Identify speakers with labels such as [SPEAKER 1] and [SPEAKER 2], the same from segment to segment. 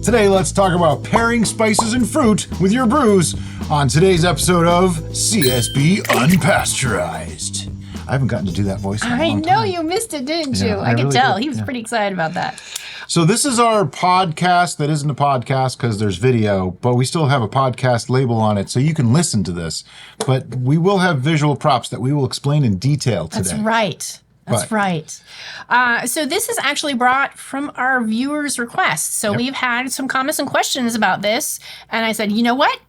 [SPEAKER 1] Today, let's talk about pairing spices and fruit with your brews on today's episode of CSB UnPasteurized. I haven't gotten to do that voice in a long time.
[SPEAKER 2] I know you missed it, didn't you? I could tell. He was pretty excited about that.
[SPEAKER 1] So this is our podcast that isn't a podcast because there's video, but we still have a podcast label on it so you can listen to this. But we will have visual props that we will explain in detail today.
[SPEAKER 2] That's right. That's right. So this is actually brought from our viewers' requests. So we've had some comments and questions about this. And I said, you know what?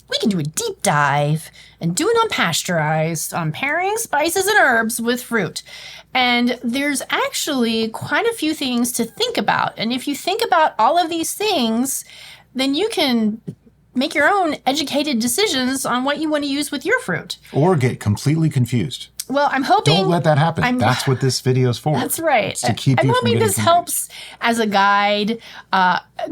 [SPEAKER 2] We can do a deep dive and do an unpasteurized on pairing spices and herbs with fruit. And there's actually quite a few things to think about. And if you think about all of these things, then you can make your own educated decisions on what you want to use with your fruit.
[SPEAKER 1] Or get completely confused.
[SPEAKER 2] Well, I'm hoping...
[SPEAKER 1] Don't let that happen. That's what this video is for.
[SPEAKER 2] That's right.
[SPEAKER 1] It's to keep
[SPEAKER 2] I'm
[SPEAKER 1] you
[SPEAKER 2] hoping
[SPEAKER 1] from
[SPEAKER 2] this
[SPEAKER 1] getting
[SPEAKER 2] helps as a guide.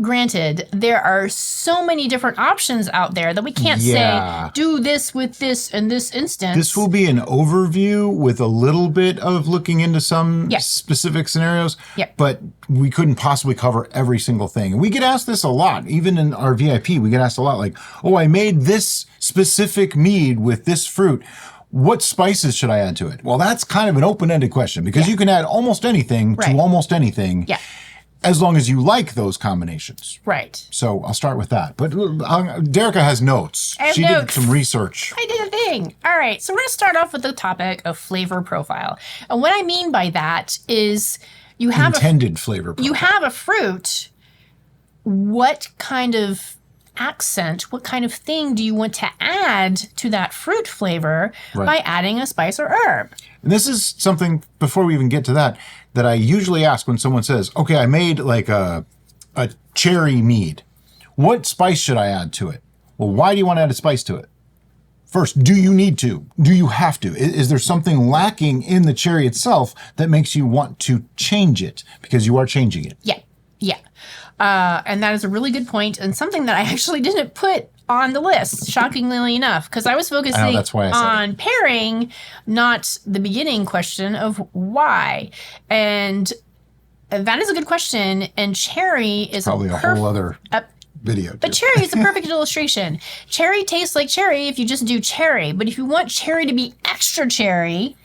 [SPEAKER 2] Granted, there are so many different options out there that we can't say, do this with this in this instance.
[SPEAKER 1] This will be an overview with a little bit of looking into some specific scenarios, but we couldn't possibly cover every single thing. And we get asked this a lot. Even in our VIP, we get asked a lot like, oh, I made this specific mead with this fruit. What spices should I add to it? Well, that's kind of an open-ended question because you can add almost anything to almost anything as long as you like those combinations.
[SPEAKER 2] Right.
[SPEAKER 1] So I'll start with that. But Derica has notes. She did some research.
[SPEAKER 2] I did a thing. All right. So we're going to start off with the topic of flavor profile. And what I mean by that is you have
[SPEAKER 1] intended flavor profile.
[SPEAKER 2] You have a fruit. What kind of accent, what kind of thing do you want to add to that fruit flavor by adding a spice or herb?
[SPEAKER 1] And this is something, before we even get to that I usually ask when someone says, okay, I made like a cherry mead. What spice should I add to it? Well, why do you want to add a spice to it? First, do you need to? Do you have to? Is there something lacking in the cherry itself that makes you want to change it? Because you are changing it.
[SPEAKER 2] Yeah. And that is a really good point and something that I actually didn't put on the list, shockingly enough, because I was focusing on pairing, not the beginning question of why. And that is a good question. And cherry is
[SPEAKER 1] probably a whole other video.
[SPEAKER 2] But cherry is a perfect illustration. Cherry tastes like cherry if you just do cherry. But if you want cherry to be extra cherry,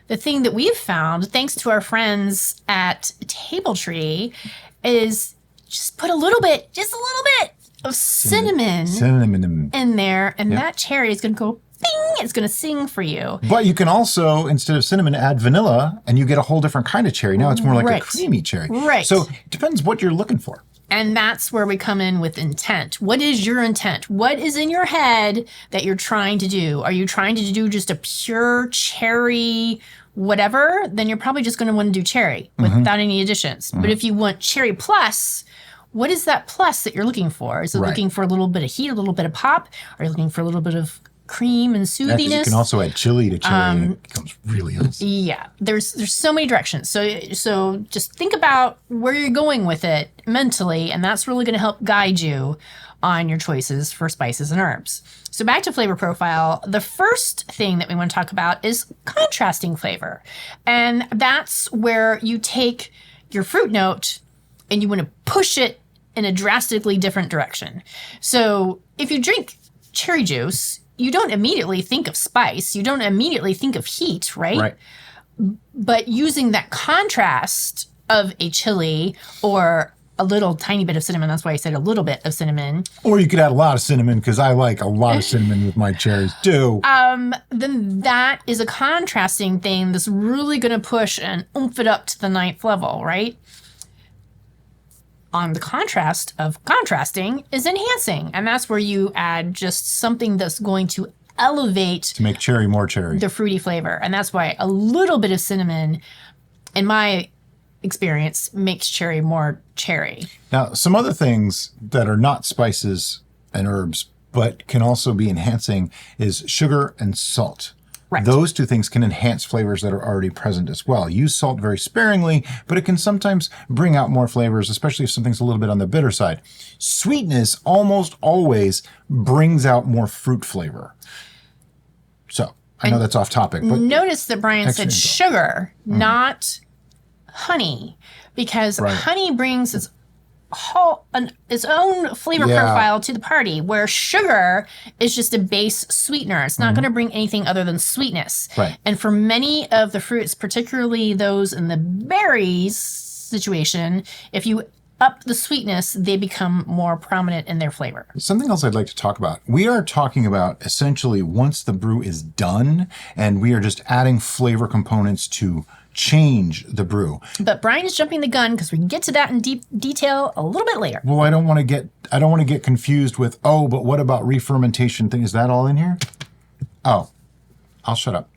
[SPEAKER 2] the thing that we've found, thanks to our friends at Table Tree, is just put just a little bit of cinnamon in there, and that cherry is going to go bing, it's going to sing for you.
[SPEAKER 1] But you can also, instead of cinnamon, add vanilla, and you get a whole different kind of cherry. Now it's more like a creamy cherry.
[SPEAKER 2] Right.
[SPEAKER 1] So it depends what you're looking for.
[SPEAKER 2] And that's where we come in with intent. What is your intent? What is in your head that you're trying to do? Are you trying to do just a pure cherry whatever? Then you're probably just going to want to do cherry without any additions. But if you want cherry plus, what is that plus that you're looking for? Is it looking for a little bit of heat, a little bit of pop? Are you looking for a little bit of cream and soothiness?
[SPEAKER 1] You can also add chili to cherry and it becomes really nice.
[SPEAKER 2] Yeah, there's so many directions. So just think about where you're going with it mentally, and that's really going to help guide you on your choices for spices and herbs. So back to flavor profile, the first thing that we want to talk about is contrasting flavor. And that's where you take your fruit note and you want to push it in a drastically different direction. So if you drink cherry juice, you don't immediately think of spice. You don't immediately think of heat, right? But using that contrast of a chili or a little tiny bit of cinnamon, that's why I said a little bit of cinnamon.
[SPEAKER 1] Or you could add a lot of cinnamon, because I like a lot of cinnamon with my cherries too.
[SPEAKER 2] Then that is a contrasting thing that's really going to push and oomph it up to the 9th level, right? On the contrast of contrasting is enhancing. And that's where you add just something that's going to elevate...
[SPEAKER 1] to make cherry more cherry.
[SPEAKER 2] ...the fruity flavor. And that's why a little bit of cinnamon, in my experience, makes cherry more cherry.
[SPEAKER 1] Now, some other things that are not spices and herbs, but can also be enhancing, is sugar and salt.
[SPEAKER 2] Right.
[SPEAKER 1] Those two things can enhance flavors that are already present as well. Use salt very sparingly, but it can sometimes bring out more flavors, especially if something's a little bit on the bitter side. Sweetness almost always brings out more fruit flavor. So, I know that's off topic, but
[SPEAKER 2] notice that Brian said sugar, not honey, because honey brings its its own flavor profile to the party, where sugar is just a base sweetener. It's not going to bring anything other than sweetness.
[SPEAKER 1] Right.
[SPEAKER 2] And for many of the fruits, particularly those in the berries situation, if you up the sweetness, they become more prominent in their flavor.
[SPEAKER 1] Something else I'd like to talk about. We are talking about essentially once the brew is done, and we are just adding flavor components to change the brew.
[SPEAKER 2] But Brian is jumping the gun because we can get to that in deep detail a little bit later.
[SPEAKER 1] Well, I don't want to get confused with, oh, but what about re-fermentation thing? Is that all in here? Oh, I'll shut up.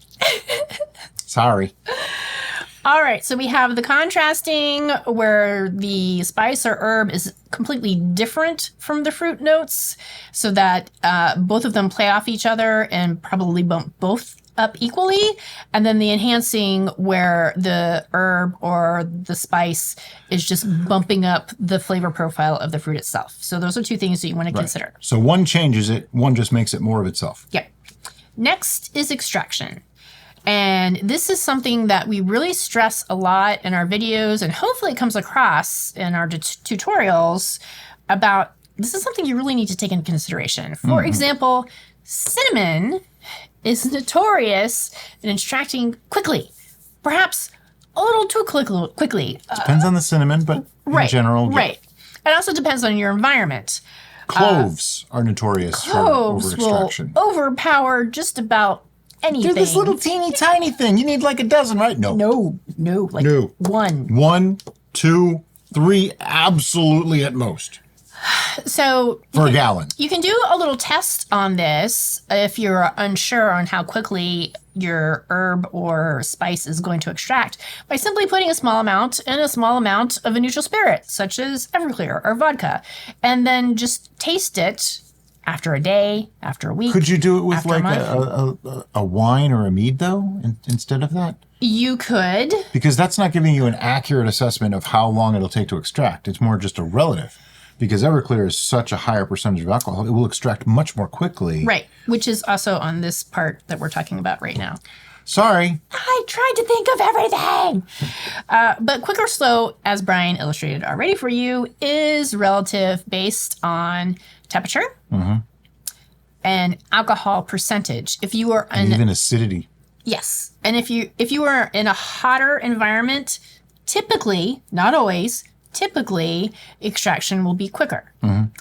[SPEAKER 1] Sorry.
[SPEAKER 2] All right, so we have the contrasting where the spice or herb is completely different from the fruit notes, so that both of them play off each other and probably bump both up equally. And then the enhancing where the herb or the spice is just bumping up the flavor profile of the fruit itself. So those are two things that you want to consider.
[SPEAKER 1] So one changes it, one just makes it more of itself.
[SPEAKER 2] Yep. Next is extraction. And this is something that we really stress a lot in our videos, and hopefully it comes across in our tutorials about this is something you really need to take into consideration. For example, cinnamon is notorious in extracting quickly, perhaps a little too quickly.
[SPEAKER 1] Depends on the cinnamon, but in general.
[SPEAKER 2] Right. It also depends on your environment.
[SPEAKER 1] Cloves are notorious for over-extraction.
[SPEAKER 2] Will overpower just about anything.
[SPEAKER 1] They're this little teeny tiny thing. You need like a dozen, right? No.
[SPEAKER 2] Like one.
[SPEAKER 1] 1, 2, 3, absolutely at most.
[SPEAKER 2] So
[SPEAKER 1] for a gallon.
[SPEAKER 2] You can do a little test on this if you're unsure on how quickly your herb or spice is going to extract by simply putting a small amount in a small amount of a neutral spirit, such as Everclear or vodka, and then just taste it after a day, after a week.
[SPEAKER 1] Could you do it with like a wine or a mead though, instead of that?
[SPEAKER 2] You could.
[SPEAKER 1] Because that's not giving you an accurate assessment of how long it'll take to extract. It's more just a relative. Because Everclear is such a higher percentage of alcohol, it will extract much more quickly.
[SPEAKER 2] Right, which is also on this part that we're talking about right now.
[SPEAKER 1] Sorry.
[SPEAKER 2] I tried to think of everything. But quick or slow, as Brian illustrated already for you, is relative based on temperature and alcohol percentage. If you are
[SPEAKER 1] and even acidity.
[SPEAKER 2] Yes. And if you are in a hotter environment, typically, not always, typically extraction will be quicker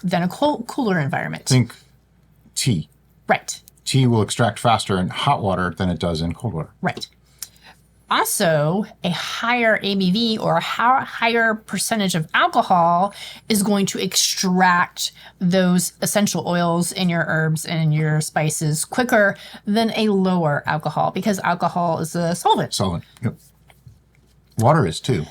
[SPEAKER 2] than a cooler environment.
[SPEAKER 1] Think tea.
[SPEAKER 2] Right.
[SPEAKER 1] Tea will extract faster in hot water than it does in cold water.
[SPEAKER 2] Right. Also, a higher ABV or a higher percentage of alcohol is going to extract those essential oils in your herbs and your spices quicker than a lower alcohol, because alcohol is a solvent.
[SPEAKER 1] Yep. Water is too.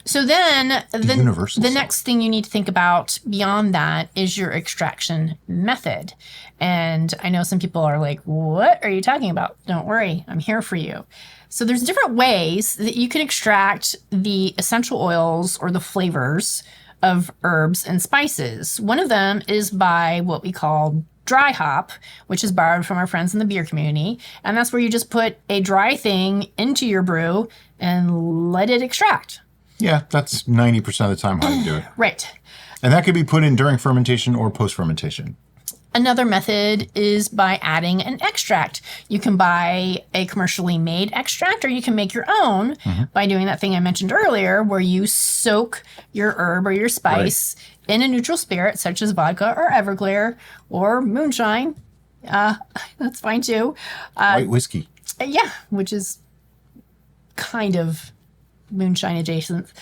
[SPEAKER 2] So then the next thing you need to think about beyond that is your extraction method. And I know some people are like, what are you talking about? Don't worry, I'm here for you. So there's different ways that you can extract the essential oils or the flavors of herbs and spices. One of them is by what we call dry hop, which is borrowed from our friends in the beer community. And that's where you just put a dry thing into your brew and let it extract.
[SPEAKER 1] Yeah, that's 90% of the time how you do it.
[SPEAKER 2] Right.
[SPEAKER 1] And that could be put in during fermentation or post-fermentation.
[SPEAKER 2] Another method is by adding an extract. You can buy a commercially made extract, or you can make your own by doing that thing I mentioned earlier, where you soak your herb or your spice in a neutral spirit, such as vodka or Everclear or moonshine. That's fine too.
[SPEAKER 1] White whiskey.
[SPEAKER 2] Yeah, which is kind of moonshine adjacent.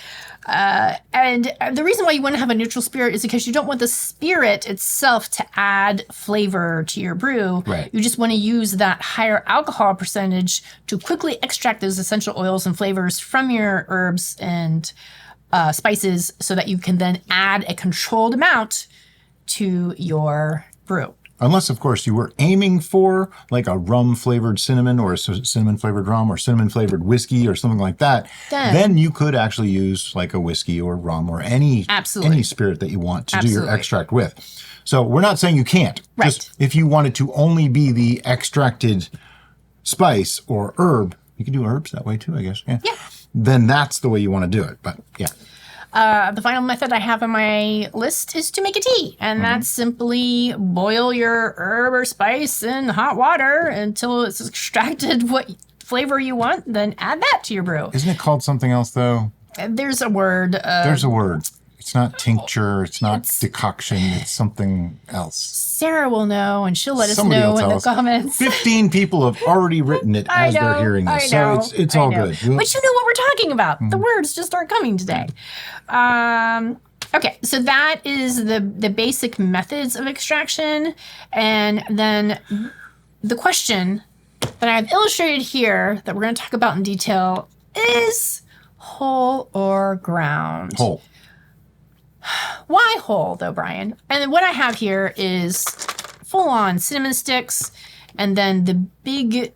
[SPEAKER 2] And the reason why you want to have a neutral spirit is because you don't want the spirit itself to add flavor to your brew.
[SPEAKER 1] Right.
[SPEAKER 2] You just want to use that higher alcohol percentage to quickly extract those essential oils and flavors from your herbs and spices, so that you can then add a controlled amount to your brew.
[SPEAKER 1] Unless, of course, you were aiming for like a rum-flavored cinnamon or a cinnamon-flavored rum or cinnamon-flavored whiskey or something like that, then you could actually use like a whiskey or rum or any spirit that you want to do your extract with. So we're not saying you can't.
[SPEAKER 2] Right.
[SPEAKER 1] Just if you wanted to only be the extracted spice or herb, you can do herbs that way too, I guess. Yeah. Then that's the way you want to do it. But yeah.
[SPEAKER 2] The final method I have on my list is to make a tea. And that's simply boil your herb or spice in hot water until it's extracted what flavor you want, then add that to your brew.
[SPEAKER 1] Isn't it called something else, though?
[SPEAKER 2] There's a word.
[SPEAKER 1] There's a word. It's not tincture. It's not decoction. It's something else.
[SPEAKER 2] Sarah will know, and she'll let us know in the comments.
[SPEAKER 1] 15 people have already written it as they're hearing this, so it's all good.
[SPEAKER 2] But you know what we're talking about. The words just aren't coming today. Okay, so that is the basic methods of extraction. And then the question that I've illustrated here that we're going to talk about in detail is whole or ground.
[SPEAKER 1] Whole.
[SPEAKER 2] Why whole, though, Brian? And then what I have here is full-on cinnamon sticks, and then the big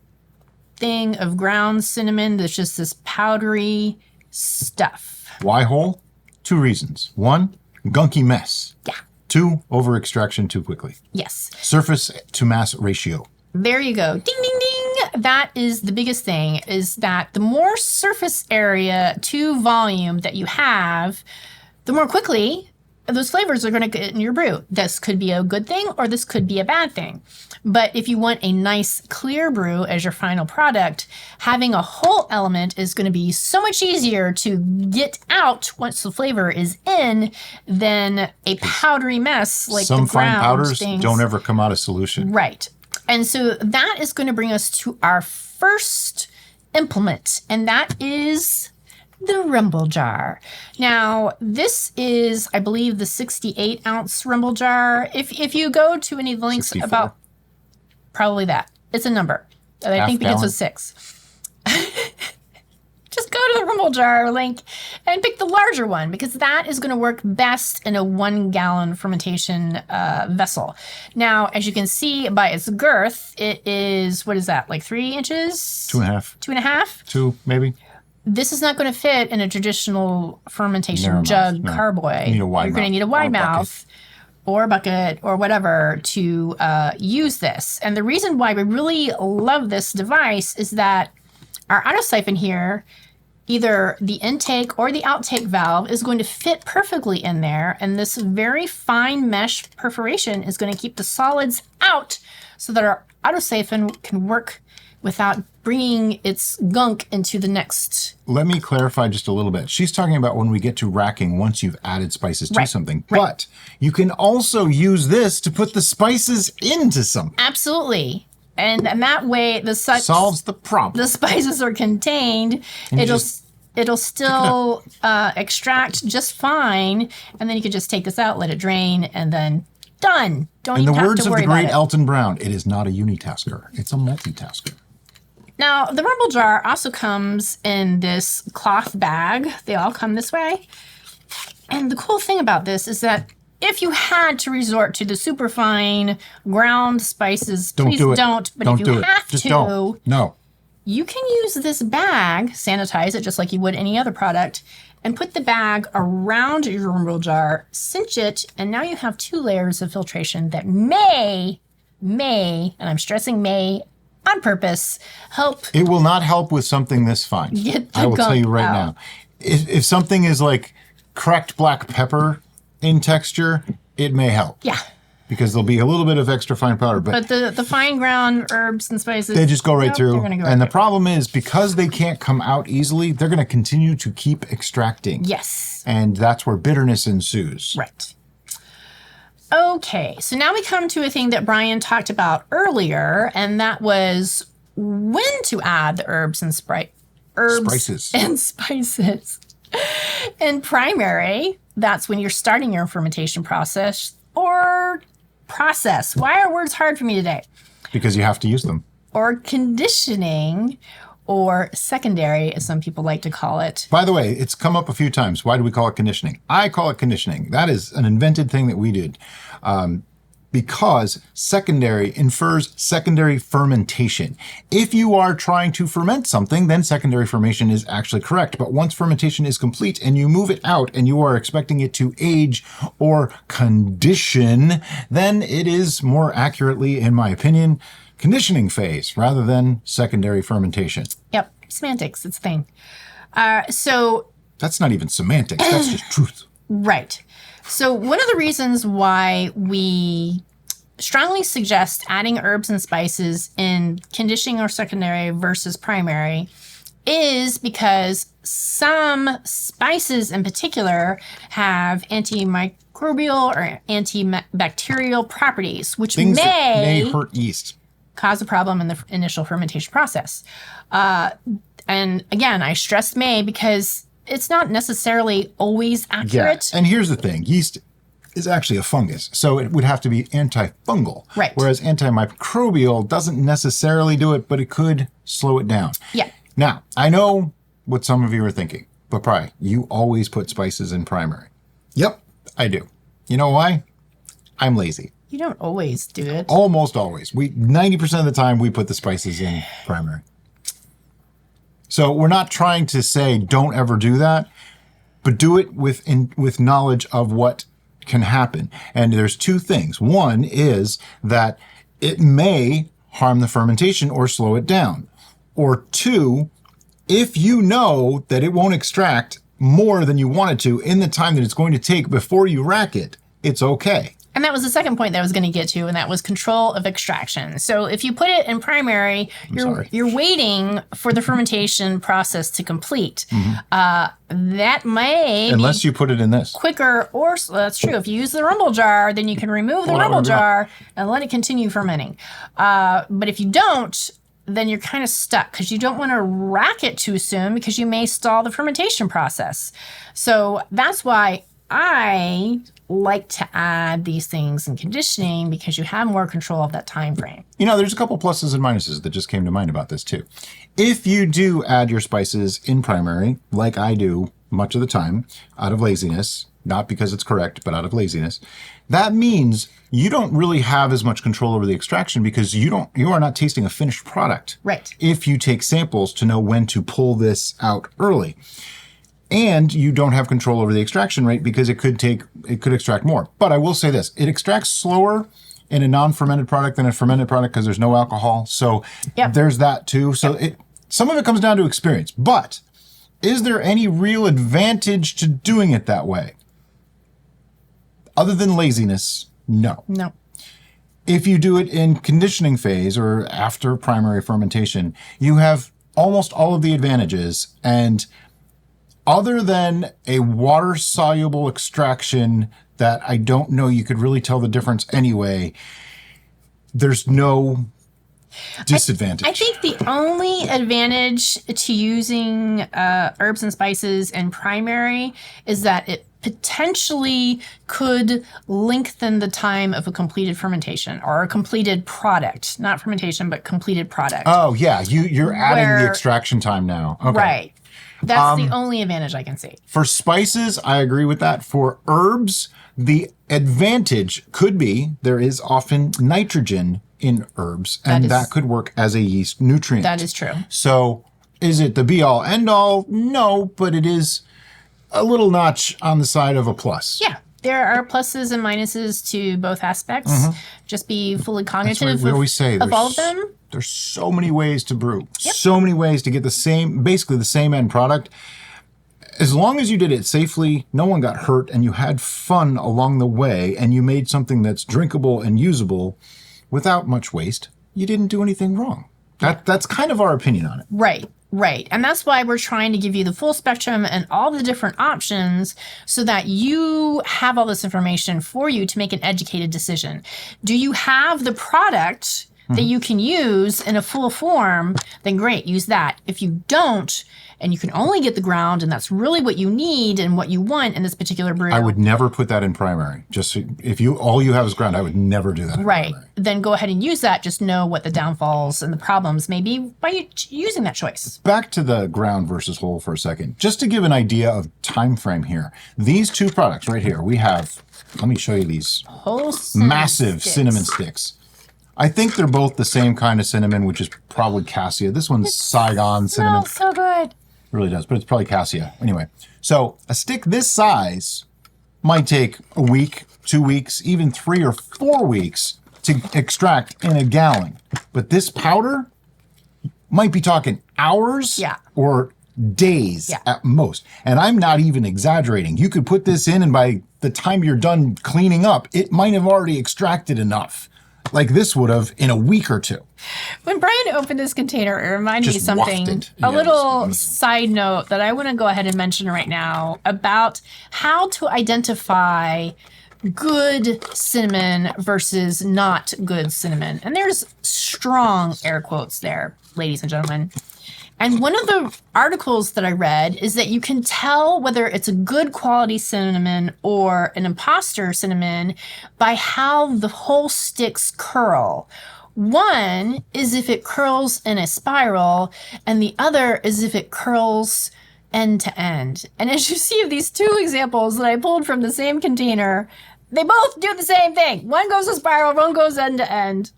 [SPEAKER 2] thing of ground cinnamon that's just this powdery stuff.
[SPEAKER 1] Why whole? 2 reasons. 1, gunky mess.
[SPEAKER 2] Yeah.
[SPEAKER 1] 2, over-extraction too quickly.
[SPEAKER 2] Yes.
[SPEAKER 1] Surface to mass ratio.
[SPEAKER 2] There you go. Ding, ding, ding. That is the biggest thing, is that the more surface area to volume that you have, the more quickly those flavors are going to get in your brew. This could be a good thing or this could be a bad thing. But if you want a nice clear brew as your final product, having a whole element is going to be so much easier to get out once the flavor is in than a powdery mess like
[SPEAKER 1] some
[SPEAKER 2] the ground
[SPEAKER 1] fine powders
[SPEAKER 2] things.
[SPEAKER 1] Don't ever come out of solution.
[SPEAKER 2] Right. And so that is going to bring us to our first implement, and that is the rumble jar. Now, this is, I believe, the 68-ounce rumble jar. If you go to any of the links
[SPEAKER 1] 64.
[SPEAKER 2] about, probably that. It's a number that I think begins with 6. Just go to the rumble jar link and pick the larger one, because that is going to work best in a 1-gallon fermentation vessel. Now, as you can see by its girth, it is, what is that, like 3 inches?
[SPEAKER 1] 2.5.
[SPEAKER 2] 2.5?
[SPEAKER 1] 2, maybe.
[SPEAKER 2] This is not going to fit in a traditional fermentation jug carboy.
[SPEAKER 1] You need a wide
[SPEAKER 2] You're going to need a wide mouth or bucket or whatever to use this. And the reason why we really love this device is that our autosiphon here, either the intake or the outtake valve, is going to fit perfectly in there. And this very fine mesh perforation is going to keep the solids out so that our autosiphon can work without bringing its gunk into the next.
[SPEAKER 1] Let me clarify just a little bit. She's talking about when we get to racking once you've added spices to something. Right. But you can also use this to put the spices into something.
[SPEAKER 2] Absolutely. And that way,
[SPEAKER 1] solves the problem.
[SPEAKER 2] The spices are contained. It'll still extract just fine, and then you can just take this out, let it drain, and then done. Don't even have to worry about it. In the words of the great
[SPEAKER 1] Elton Brown, it is not a unitasker; it's a multitasker.
[SPEAKER 2] Now, the rumble jar also comes in this cloth bag. They all come this way. And the cool thing about this is that if you had to resort to the superfine ground spices, please don't. But if you have to,
[SPEAKER 1] no.
[SPEAKER 2] You can use this bag, sanitize it just like you would any other product, and put the bag around your rumble jar, cinch it, and now you have 2 layers of filtration that may, and I'm stressing may on purpose, help.
[SPEAKER 1] It will not help with something this fine. I will tell you right now. If something is like cracked black pepper in texture, it may help.
[SPEAKER 2] Yeah.
[SPEAKER 1] Because there'll be a little bit of extra fine powder.
[SPEAKER 2] But the fine ground herbs and spices,
[SPEAKER 1] they just go right through.
[SPEAKER 2] The
[SPEAKER 1] problem is, because they can't come out easily, they're going to continue to keep extracting.
[SPEAKER 2] Yes.
[SPEAKER 1] And that's where bitterness ensues.
[SPEAKER 2] Right. Okay, so now we come to a thing that Brian talked about earlier, and that was when to add the herbs and spices. In primary, that's when you're starting your fermentation process, or process. Why are words hard for me today?
[SPEAKER 1] Because you have to use them.
[SPEAKER 2] Or conditioning, or secondary, as some people like to call it.
[SPEAKER 1] By the way, it's come up a few times. Why do we call it conditioning? I call it conditioning. That is an invented thing that we did. Because secondary infers secondary fermentation. If you are trying to ferment something, then secondary fermentation is actually correct. But once fermentation is complete and you move it out and you are expecting it to age or condition, then it is more accurately, in my opinion, conditioning phase rather than secondary fermentation.
[SPEAKER 2] Yep, semantics, it's a thing. So
[SPEAKER 1] That's not even semantics. That's just truth.
[SPEAKER 2] Right. So one of the reasons why we strongly suggest adding herbs and spices in conditioning or secondary versus primary is because some spices in particular have antimicrobial or antibacterial properties, which
[SPEAKER 1] Things that
[SPEAKER 2] may
[SPEAKER 1] hurt yeast.
[SPEAKER 2] Cause a problem in the initial fermentation process. And again, I stress may because it's not necessarily always accurate.
[SPEAKER 1] Yeah. And here's the thing. Yeast is actually a fungus, so it would have to be antifungal.
[SPEAKER 2] Right.
[SPEAKER 1] Whereas antimicrobial doesn't necessarily do it, but it could slow it down.
[SPEAKER 2] Yeah.
[SPEAKER 1] Now, I know what some of you are thinking, but probably you always put spices in primary. Yep, I do. You know why? I'm lazy.
[SPEAKER 2] You don't always do it.
[SPEAKER 1] Almost always. 90% of the time we put the spices in primary. So we're not trying to say don't ever do that, but do it with knowledge of what can happen. And there's two things. One is that it may harm the fermentation or slow it down. Or two, if you know that it won't extract more than you want it to in the time that it's going to take before you rack it, it's okay.
[SPEAKER 2] And that was the second point that I was going to get to, and that was control of extraction. So if you put it in primary, you're waiting for the fermentation process to complete. That may
[SPEAKER 1] unless you put it in this
[SPEAKER 2] quicker, or that's true. If you use the rumble jar, then you can remove the rumble jar and let it continue fermenting. But if you don't, then you're kind of stuck because you don't want to rack it too soon because you may stall the fermentation process. So that's why I like to add these things in conditioning because you have more control of that time frame.
[SPEAKER 1] You know, there's a couple pluses and minuses that just came to mind about this too. If you do add your spices in primary, like I do much of the time, out of laziness, not because it's correct, but out of laziness, that means you don't really have as much control over the extraction because you are not tasting a finished product.
[SPEAKER 2] Right.
[SPEAKER 1] If you take samples to know when to pull this out early. And you don't have control over the extraction rate because it could extract more. But I will say this, it extracts slower in a non-fermented product than a fermented product because there's no alcohol. So there's that too. So some of it comes down to experience. But is there any real advantage to doing it that way? Other than laziness, no.
[SPEAKER 2] No.
[SPEAKER 1] If you do it in conditioning phase or after primary fermentation, you have almost all of the advantages. And other than a water-soluble extraction that I don't know you could really tell the difference anyway, there's no disadvantage.
[SPEAKER 2] I think the only advantage to using herbs and spices in primary is that it potentially could lengthen the time of a completed fermentation or a completed product. Not fermentation, but completed product.
[SPEAKER 1] Oh, yeah. You're adding the extraction time now. Okay.
[SPEAKER 2] Right. That's the only advantage I can see.
[SPEAKER 1] For spices, I agree with that. For herbs, the advantage could be there is often nitrogen in herbs, and that could work as a yeast nutrient.
[SPEAKER 2] That is true.
[SPEAKER 1] So is it the be-all, end-all? No, but it is a little notch on the side of a plus.
[SPEAKER 2] Yeah. There are pluses and minuses to both aspects. Just be fully cognitive
[SPEAKER 1] we always say
[SPEAKER 2] of all of them.
[SPEAKER 1] There's so many ways to brew, so many ways to get basically the same end product. As long as you did it safely, no one got hurt, and you had fun along the way, and you made something that's drinkable and usable without much waste, you didn't do anything wrong. That's kind of our opinion on it.
[SPEAKER 2] Right. Right. And that's why we're trying to give you the full spectrum and all the different options so that you have all this information for you to make an educated decision. Do you have the product that you can use in a full form? Then great, use that. If you don't, and you can only get the ground, and that's really what you need and what you want in this particular brew.
[SPEAKER 1] I would never put that in primary. Just if all you have is ground, I would never do that in primary.
[SPEAKER 2] Then go ahead and use that. Just know what the downfalls and the problems may be by using that choice.
[SPEAKER 1] Back to the ground versus whole for a second. Just to give an idea of time frame here. These two products right here, we have, let me show you these
[SPEAKER 2] Whole
[SPEAKER 1] massive cinnamon sticks. I think they're both the same kind of cinnamon, which is probably cassia. This one's Saigon cinnamon.
[SPEAKER 2] Smells so good.
[SPEAKER 1] Really does, but it's probably cassia. Anyway, so a stick this size might take a week, 2 weeks, even 3 or 4 weeks to extract in a gallon. But this powder might be talking hours or days at most. And I'm not even exaggerating. You could put this in and by the time you're done cleaning up, it might have already extracted enough. Like this would have in a week or two.
[SPEAKER 2] When Brian opened this container, it reminded me of something, a little side note that I want to go ahead and mention right now about how to identify good cinnamon versus not good cinnamon. And there's strong air quotes there, ladies and gentlemen. And one of the articles that I read is that you can tell whether it's a good quality cinnamon or an imposter cinnamon by how the whole sticks curl. One is if it curls in a spiral, and the other is if it curls end to end. And as you see of these two examples that I pulled from the same container, they both do the same thing. One goes a spiral, one goes end to end.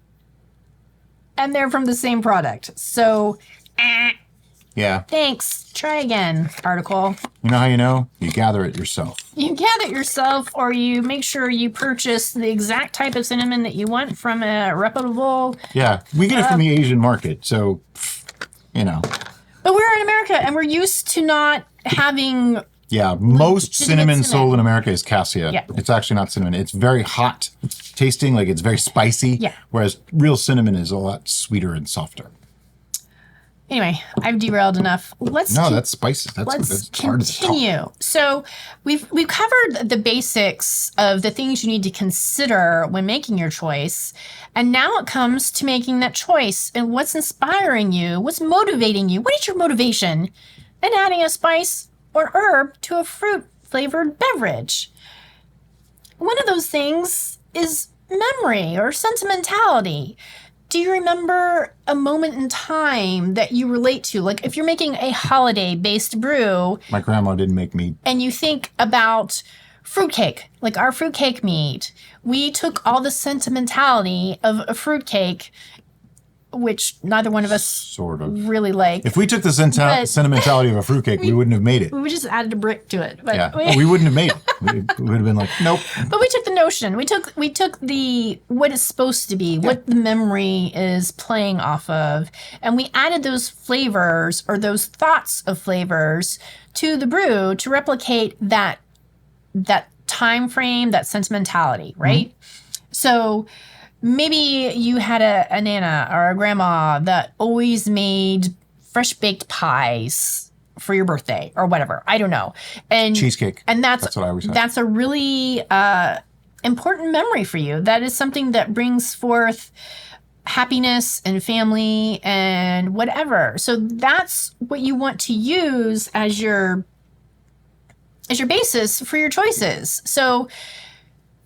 [SPEAKER 2] And they're from the same product. So,
[SPEAKER 1] yeah.
[SPEAKER 2] Thanks. Try again, article.
[SPEAKER 1] You know how you know? You gather it yourself.
[SPEAKER 2] You gather it yourself, or you make sure you purchase the exact type of cinnamon that you want from a reputable...
[SPEAKER 1] Yeah, we get it from the Asian market, so, you know.
[SPEAKER 2] But we're in America, and we're used to not having...
[SPEAKER 1] Yeah, most cinnamon sold in America is cassia.
[SPEAKER 2] Yeah.
[SPEAKER 1] It's actually not cinnamon. It's very hot tasting, like it's very spicy.
[SPEAKER 2] Yeah.
[SPEAKER 1] Whereas real cinnamon is a lot sweeter and softer.
[SPEAKER 2] Anyway, I've derailed enough.
[SPEAKER 1] That's spicy.
[SPEAKER 2] Let's
[SPEAKER 1] hard to
[SPEAKER 2] continue. So we've covered the basics of the things you need to consider when making your choice. And now it comes to making that choice and what's inspiring you, what's motivating you. What is your motivation in adding a spice or herb to a fruit-flavored beverage? One of those things is memory or sentimentality. Do you remember a moment in time that you relate to? Like if you're making a holiday-based brew.
[SPEAKER 1] My grandma didn't make mead.
[SPEAKER 2] And you think about fruitcake, like our fruitcake mead. We took all the sentimentality of a fruitcake, which neither one of us
[SPEAKER 1] sort of
[SPEAKER 2] really like.
[SPEAKER 1] If we took the sentimentality of a fruitcake, we wouldn't have made it.
[SPEAKER 2] We just added a brick to it. But
[SPEAKER 1] yeah, we wouldn't have made it. We would have been like, nope.
[SPEAKER 2] But we took the notion. We took the what it's supposed to be, what the memory is playing off of, and we added those flavors or those thoughts of flavors to the brew to replicate that time frame, that sentimentality, right? Mm-hmm. So maybe you had a nana or a grandma that always made fresh baked pies for your birthday or whatever. I don't know. And
[SPEAKER 1] cheesecake.
[SPEAKER 2] And that's
[SPEAKER 1] what I always say.
[SPEAKER 2] That's a really important memory for you. That is something that brings forth happiness and family and whatever. So that's what you want to use as your basis for your choices. So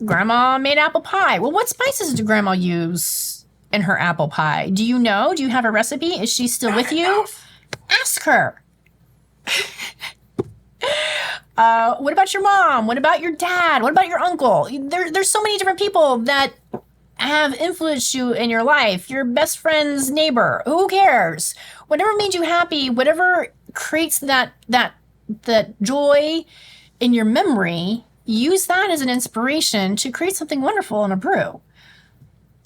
[SPEAKER 2] Grandma made apple pie. Well, what spices did Grandma use in her apple pie? Do you know? Do you have a recipe? Is she still with you? Ask her. What about your mom? What about your dad? What about your uncle? There's so many different people that have influenced you in your life. Your best friend's neighbor. Who cares? Whatever made you happy, whatever creates that joy in your memory, use that as an inspiration to create something wonderful in a brew.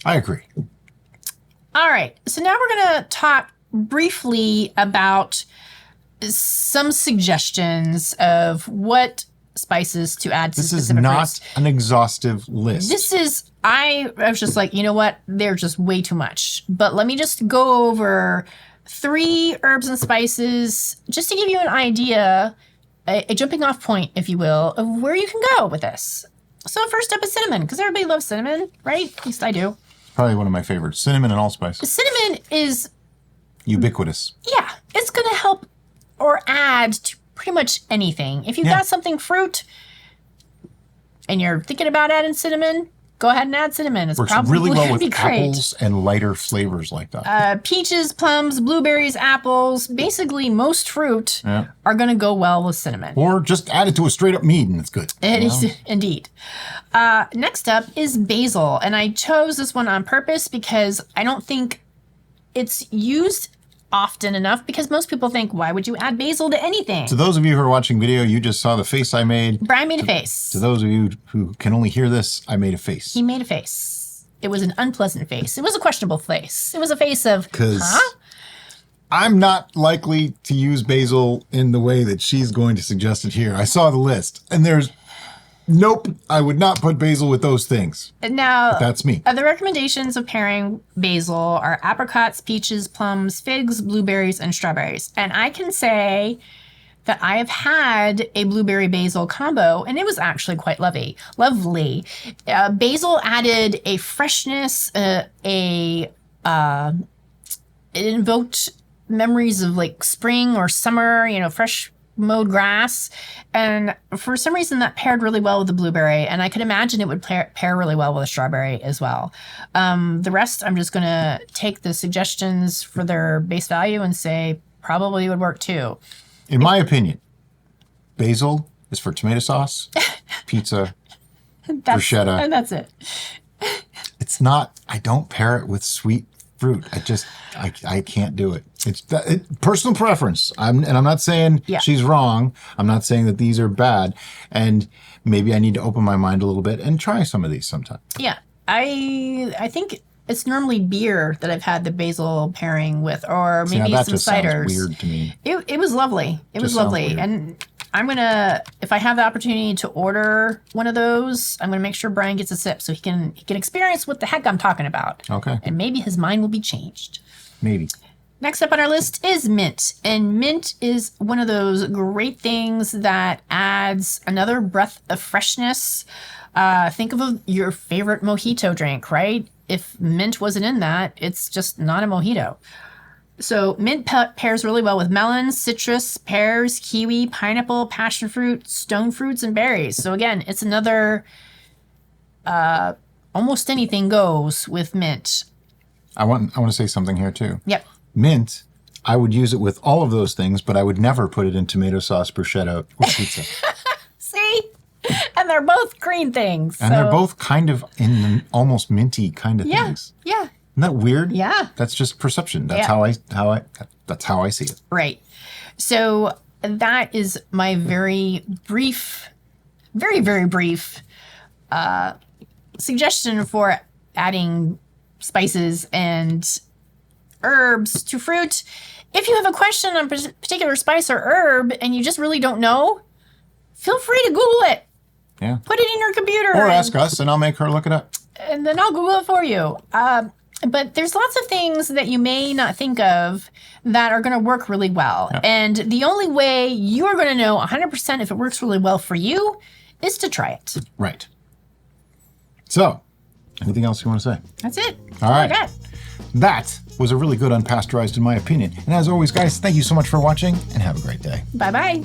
[SPEAKER 1] I agree.
[SPEAKER 2] All right. So now we're going to talk briefly about some suggestions of what spices to add to specific
[SPEAKER 1] This is not
[SPEAKER 2] fruits.
[SPEAKER 1] an exhaustive list.
[SPEAKER 2] I was just like, you know what? They're just way too much. But let me just go over 3 herbs and spices just to give you an idea, a jumping off point, if you will, of where you can go with this. So first up is cinnamon, because everybody loves cinnamon, right? At least I do.
[SPEAKER 1] Probably one of my favorites. Cinnamon and allspice.
[SPEAKER 2] Cinnamon is
[SPEAKER 1] ubiquitous.
[SPEAKER 2] Yeah, it's going to help or add to pretty much anything. If you've got something fruit and you're thinking about adding cinnamon, go ahead and add cinnamon. It's
[SPEAKER 1] works
[SPEAKER 2] probably
[SPEAKER 1] really well with
[SPEAKER 2] great.
[SPEAKER 1] apples and lighter flavors like that.
[SPEAKER 2] Peaches, plums, blueberries, apples, basically most fruit are going to go well with cinnamon.
[SPEAKER 1] Or just add it to a straight up mead and it's good.
[SPEAKER 2] It is indeed. Next up is basil. And I chose this one on purpose because I don't think it's used often enough, because most people think, why would you add basil to anything?
[SPEAKER 1] To those of you who are watching video, you just saw the face I made.
[SPEAKER 2] Brian made a face.
[SPEAKER 1] To those of you who can only hear this, I made a face.
[SPEAKER 2] He made a face. It was an unpleasant face. It was a questionable face. It was a face of, huh?
[SPEAKER 1] I'm not likely to use basil in the way that she's going to suggest it here. I saw the list, and there's nope, I would not put basil with those things.
[SPEAKER 2] Now,
[SPEAKER 1] but that's me.
[SPEAKER 2] The recommendations of pairing basil are apricots, peaches, plums, figs, blueberries, and strawberries. And I can say that I have had a blueberry basil combo, and it was actually quite lovely. Basil added a freshness, it invoked memories of like spring or summer, fresh mowed grass. And for some reason that paired really well with the blueberry, and I could imagine it would pair really well with a strawberry as well. The rest, I'm just going to take the suggestions for their base value and say probably would work too.
[SPEAKER 1] In my opinion, basil is for tomato sauce, pizza, bruschetta.
[SPEAKER 2] And that's it.
[SPEAKER 1] It's not, I don't pair it with sweet fruit. I can't do it. It's personal preference. I'm not saying she's wrong. I'm not saying that these are bad. And maybe I need to open my mind a little bit and try some of these sometime.
[SPEAKER 2] Yeah. I think it's normally beer that I've had the basil pairing with, or maybe some ciders.
[SPEAKER 1] Sounds weird to me.
[SPEAKER 2] It was lovely. It was lovely. And I'm going to, if I have the opportunity to order one of those, I'm going to make sure Brian gets a sip so he can experience what the heck I'm talking about.
[SPEAKER 1] Okay.
[SPEAKER 2] And maybe his mind will be changed.
[SPEAKER 1] Maybe.
[SPEAKER 2] Next up on our list is mint. And mint is one of those great things that adds another breath of freshness. Think of your favorite mojito drink, right? If mint wasn't in that, it's just not a mojito. So mint pairs really well with melons, citrus, pears, kiwi, pineapple, passion fruit, stone fruits, and berries. So again, it's another almost anything goes with mint.
[SPEAKER 1] I want to say something here too.
[SPEAKER 2] Yep.
[SPEAKER 1] Mint, I would use it with all of those things, but I would never put it in tomato sauce, bruschetta, or pizza.
[SPEAKER 2] See? And they're both green things.
[SPEAKER 1] And they're both kind of in the almost minty kind of things.
[SPEAKER 2] Yeah.
[SPEAKER 1] Isn't that weird?
[SPEAKER 2] Yeah.
[SPEAKER 1] That's just perception. That's that's how I see it.
[SPEAKER 2] Right. So that is my very brief suggestion for adding spices and herbs to fruit. If you have a question on a particular spice or herb and you just really don't know, feel free to Google it.
[SPEAKER 1] Yeah.
[SPEAKER 2] Put it in your computer.
[SPEAKER 1] Or ask us and I'll make her look it up.
[SPEAKER 2] And then I'll Google it for you. But there's lots of things that you may not think of that are going to work really well. Yeah. And the only way you are going to know 100% if it works really well for you is to try it.
[SPEAKER 1] Right. So, anything else you want to say?
[SPEAKER 2] That's it.
[SPEAKER 1] All right. That was a really good unpasteurized in my opinion. And as always, guys, thank you so much for watching and have a great day.
[SPEAKER 2] Bye-bye.